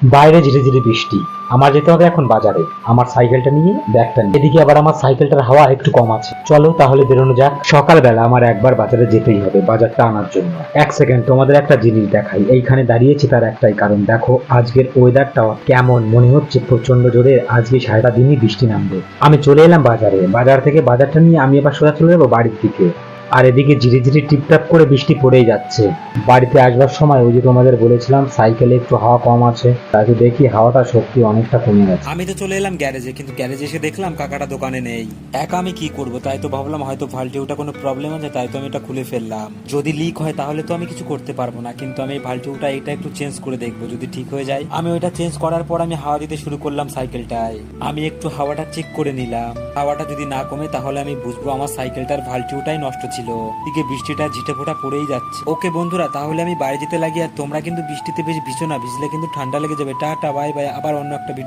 বাইরে ঝিরে ঝিরে বৃষ্টি। আমার যেতে হবে এখন বাজারে, আমার সাইকেলটা নিয়ে, ব্যাগটা নিয়ে। এদিকে আবার আমার সাইকেলটার হাওয়া একটু কম আছে। চলো তাহলে বেরোনো যাক। সকালবেলা আমার একবার বাজারে যেতেই হবে বাজারটা আনার জন্য। এক সেকেন্ড, তোমাদের একটা জিনিস দেখাই। এইখানে দাঁড়িয়েছি তার একটাই কারণ, দেখো আজকের ওয়েদারটা কেমন। মনে হচ্ছে প্রচন্ড জোরে আজকে সারাটা দিনই বৃষ্টি নামবে। আমি চলে এলাম বাজারে। বাজার থেকে বাজারটা নিয়ে আমি এবার সোজা চলে যাবো বাড়ির দিকে। আর এদিকে ধীরে ধীরে টিপটাপ করে বৃষ্টি পড়েই যাচ্ছে। বাড়িতে আসবার সময় ওই যে তোমাদের বলেছিলাম সাইকেলে একটু হাওয়া কম আছে, তাকে দেখি হাওয়াটা সত্যি অনেকটা কমে গেছে। আমি তো চলে এলাম গ্যারেজে, কিন্তু গ্যারেজে এসে দেখলাম কাকাটা দোকানে নেই। একা আমি কি করব, তাই তো ভাবলাম হয়তো ভাল্টিউটা কোনো প্রবলেম আছে, তাই তো আমি এটা খুলে ফেললাম। যদি লিক হয় তাহলে তো আমি কিছু করতে পারবো না, কিন্তু আমি এই ভাল্টিউটা এটা একটু চেঞ্জ করে দেখবো, যদি ঠিক হয়ে যায়। আমি ওইটা চেঞ্জ করার পর আমি হাওয়া দিতে শুরু করলাম সাইকেলটায়। আমি একটু হাওয়াটা চেক করে নিলাম। হাওয়াটা যদি না কমে তাহলে আমি বুঝবো আমার সাইকেলটার ভাল্টিউটাই নষ্ট ছিল। দিকে বৃষ্টিটা ঝিটে ফোঁটা পড়েই যাচ্ছে। ওকে বন্ধুরা, তাহলে আমি বাড়ি যেতে লাগি। আর তোমরা কিন্তু বৃষ্টিতে বেশ ভিজো না, ভিজলে কিন্তু ঠান্ডা লেগে যাবে। টাটা, বাই বাই, আবার অন্য একটা ভিডিও।